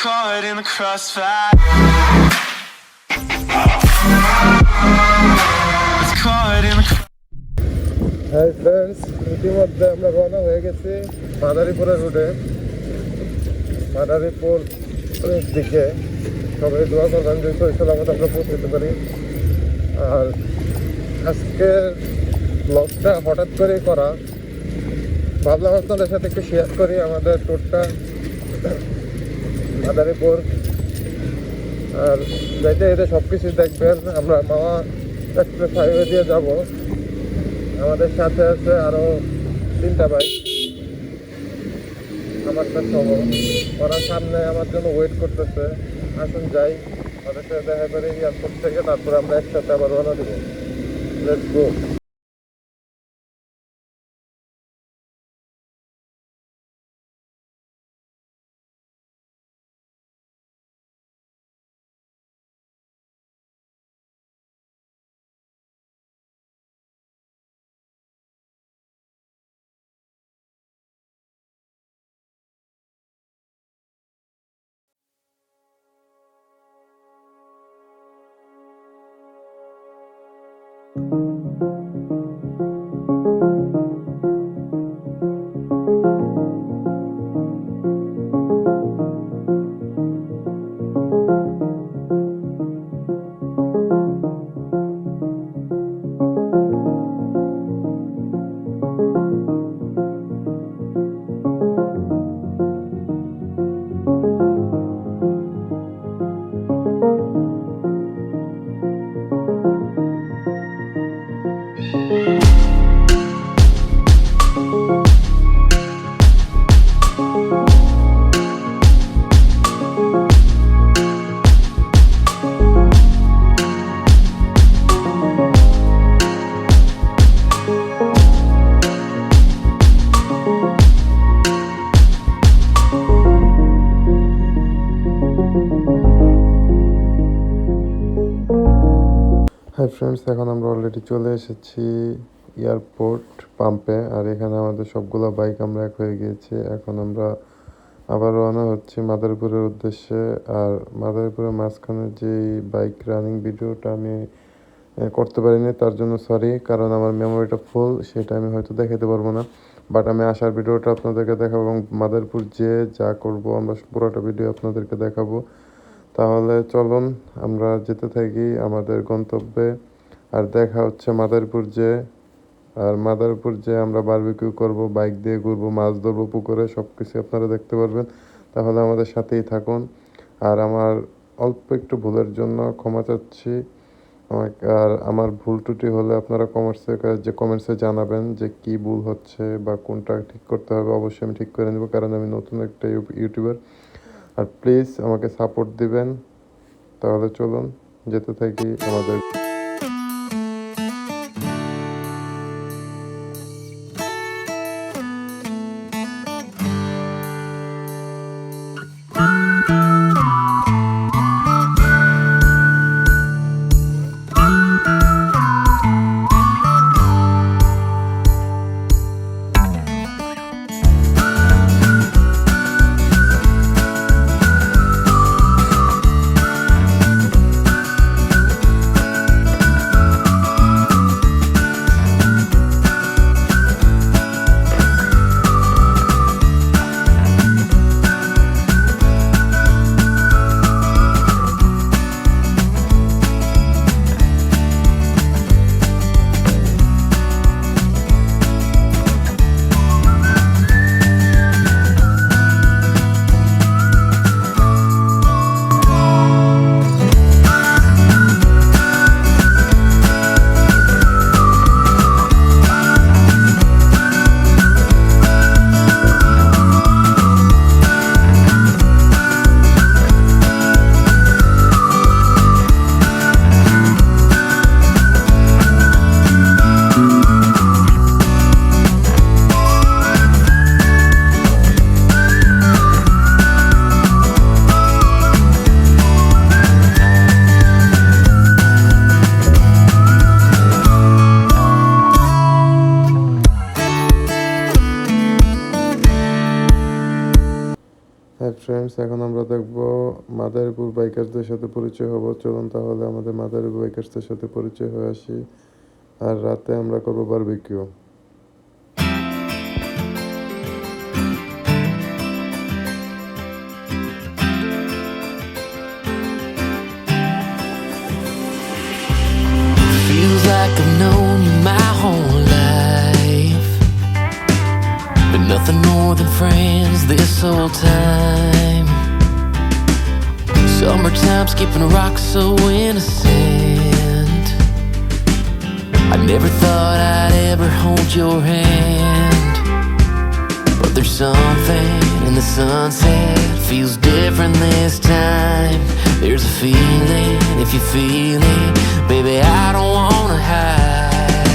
caught in the crossfire. It's caught in the hi friends, ইতিমধ্যে আমরা রওনা হয়ে গেছি মাদারীপুরের রুটে। মাদারীপুর দিকে সবাই দোয়া করবেন যে সহি সালামত আমরা পৌঁছতে পারি। আর আজকের ব্লগটা হঠাৎ করে করা, ভাবলাম আপনাদের সাথে একটু শেয়ার করি আমাদের ট্যুরটা মাদারীপুর। আর যাইতে যেতে সব কিছুই দেখবেন। আমরা মাওয়া এক্সপ্রেস হাইওয়ে দিয়ে যাব। আমাদের সাথে আছে আরও 3টা বাইক, আমারটা সহ। ওরা সামনে আমার জন্য ওয়েট করতেছে। আসুন যাই, ওদের সাথে দেখা করি এয়ারপোর্ট থেকে, তারপরে আমরা একসাথে আবার রওনা দেবো। Let's go. হাই ফ্রেন্ডস, এখন আমরা অলরেডি চলে এসেছি এয়ারপোর্ট পাম্পে। আর এখানে আমাদের সবগুলো বাইক আমরা এক হয়ে গিয়েছি। এখন আমরা আবার রওনা হচ্ছি মাদারীপুরের উদ্দেশ্যে। আর মাদারীপুরের মাঝখানে যে বাইক রানিং ভিডিওটা আমি করতে পারিনি, তার জন্য সরি, কারণ আমার মেমোরিটা ফুল, সেটা আমি হয়তো দেখাতে পারবো না। বাট আমি আসার ভিডিওটা আপনাদেরকে দেখাবো এবং মাদারীপুর যে যা করব আমরা পুরোটা ভিডিও আপনাদেরকে দেখাবো। তাহলে চলুন আমরা যেতে থাকি আমাদের গন্তব্যে। আর দেখা হচ্ছে মাদারীপুর যে। আর মাদারীপুর যে আমরা বারবিকিউ করব, বাইক দিয়ে ঘুরবো, মাছ ধরবো পুকুরে, সব কিছু আপনারা দেখতে পারবেন। তাহলে আমাদের সাথেই থাকুন। আর আমার অল্প একটু ভুলের জন্য ক্ষমা চাচ্ছি। আর আমার ভুল ত্রুটি হলে আপনারা কমেন্টসে জানাবেন যে কি ভুল হচ্ছে বা কোনটা ঠিক করতে হবে। অবশ্যই আমি ঠিক করে নেব, কারণ আমি নতুন একটা ইউটিউবার। আর প্লিজ আমাকে সাপোর্ট দিবেন। তাহলে চলুন যেতে থাকি আমাদের। টাইমস। এখন আমরা দেখব মাদারীপুর বাইকার্সদের সাথে পরিচয় হব। চলুন তাহলে আমাদের মাদারীপুর বাইকার্সদের সাথে পরিচয় হয়ে আসি, আর রাতে আমরা করবো barbecue. Feels like I've known you my whole life, but nothing more than friends this whole time. Summertime skipping rocks so innocent. I never thought I'd ever hold your hand, but there's something in the sunset feels different this time. There's a feeling, if you feel it, baby, I don't wanna hide.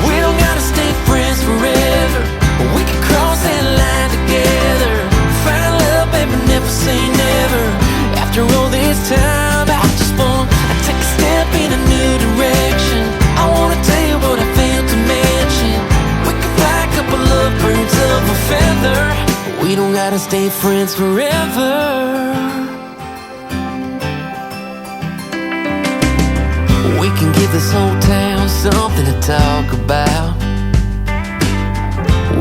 We don't gotta stay friends forever, we can cross that line together. Find love, baby, never say never. After all this time, I just wanna take a step in a new direction. I wanna tell you what I failed to mention. We can fly a couple of birds of a feather. We don't gotta stay friends forever. We can give this whole town something to talk about.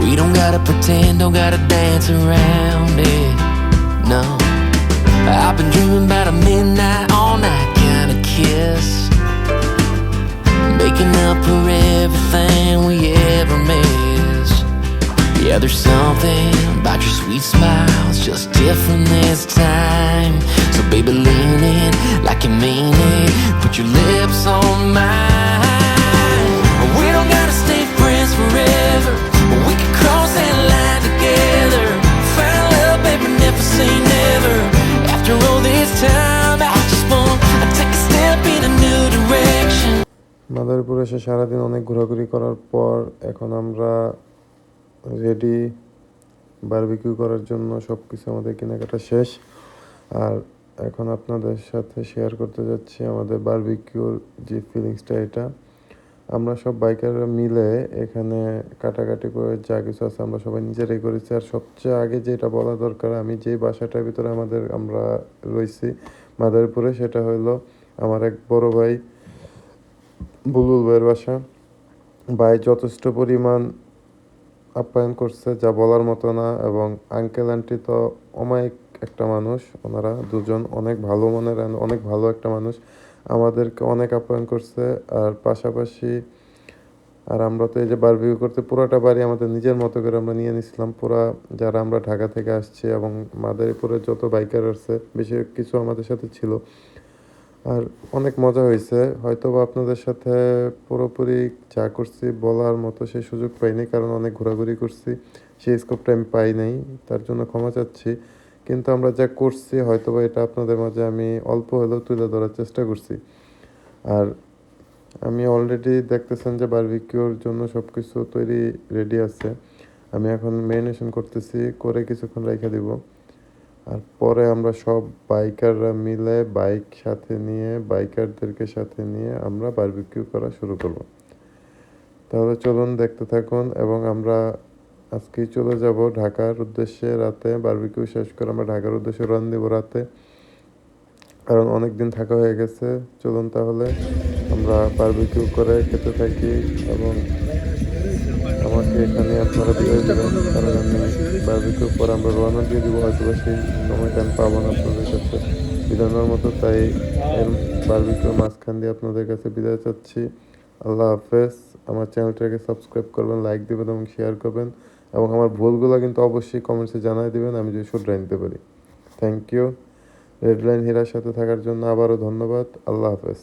We don't gotta pretend, don't gotta dance around it, no. I've been dreaming about a midnight, all night kind of kiss, making up for everything we ever missed. Yeah, there's something about your sweet smile, it's just different this time. So baby, lean in like you mean it, put your lips on mine. We don't gotta stay friends forever, we can cross that line together. Find love, baby, never say never. After all this time, I just want to take a step in a new direction. Madaripur এসে সারাদিন অনেক ঘোরাঘুরি করার পর এখন আমরা ready barbecue করার জন্য। সব কিছু আমাদের কেনাকাটা শেষ, আর এখন আপনাদের সাথে শেয়ার করতে যাচ্ছি আমাদের বারবিকিউর যে ফিলিংসটা। এটা আমরা সব বাইকাররা মিলে এখানে কাটাকাটি করে যা কিছু আছে আমরা সবাই নিজেরাই করেছি। আর সবচেয়ে আগে যেটা বলা দরকার, আমি যে বাসাটার ভিতরে আমরা রয়েছি মাদারীপুরে, সেটা হলো আমার এক বড় ভাই বুলবুল ভাইয়ের বাসা। ভাই যথেষ্ট পরিমাণ আপ্যায়ন করছে যা বলার মতো না, এবং আঙ্কেল আন্টি তো অমায়িক একটা মানুষ, ওনারা দুজন অনেক ভালো মনের, অনেক ভালো একটা মানুষ, আমাদেরকে অনেক আপ্যায়ন করছে। আর পাশাপাশি আর আমরা তো এই যে বারবিকিউ করতে পুরোটা বাড়ি আমাদের নিজের মতো করে আমরা নিয়ে নিছিলাম। যারা আমরা ঢাকা থেকে আসছি এবং মাদারীপুরের যত বাইকার আছে বেশি কিছু আমাদের সাথে ছিল, আর অনেক মজা হয়েছে। হয়তো বা আপনাদের সাথে পুরোপুরি যা করছি বলার মতো সেই সুযোগ পাইনি, কারণ অনেক ঘোরাঘুরি করছি, সেই স্কোপটা আমি পাই নাই, তার জন্য ক্ষমা চাচ্ছি। কিন্তু আমরা যা করছি হয়তো বা এটা আপনাদের মাঝে আমি অল্প হলেও তুলে ধরার চেষ্টা করছি। আর আমি অলরেডি দেখতেছেন যে বারবিকিউর জন্য সব কিছু তৈরি রেডি আছে। আমি এখন ম্যারিনেশন করতেছি, করে কিছুক্ষণ রেখে দিব। আর পরে আমরা সব বাইকাররা মিলে বাইকারদেরকে সাথে নিয়ে আমরা বারবিকিউ করা শুরু করব। তাহলে চলুন দেখতে থাকুন, এবং আমরা আজকেই চলে যাব ঢাকার উদ্দেশ্যে। রাতে বারবিকিউ শেষ করে আমরা ঢাকার উদ্দেশ্যে রওনা দেব রাতে, কারণ অনেক দিন থাকা হয়ে গেছে। চলুন তাহলে আমরা বারবিকিউ করে খেতে থাকি, এবং আমাকে এখানে আপনারা বিদায় দেবেন, কারণ আমি বারবিকিউ পরে আমরা রওনা দিয়ে দিব। হয়তো সেই সময়টা আমি পাবো না আপনাদের কাছে বিদানোর মতো, তাই এর বারবিকিউর মাঝখান দিয়ে আপনাদের কাছে বিদায় চাচ্ছি। আল্লাহ হাফেজ। আমার চ্যানেলটাকে সাবস্ক্রাইব করবেন, লাইক দেবেন এবং শেয়ার করবেন, এবং আমার ভুলগুলো কিন্তু অবশ্যই কমেন্টসে জানাই দেবেন, আমি যদি শুধরে নিতে পারি। Thank you. রেডলাইন হীরার সাথে থাকার জন্য আবারও ধন্যবাদ। আল্লাহ হাফেজ।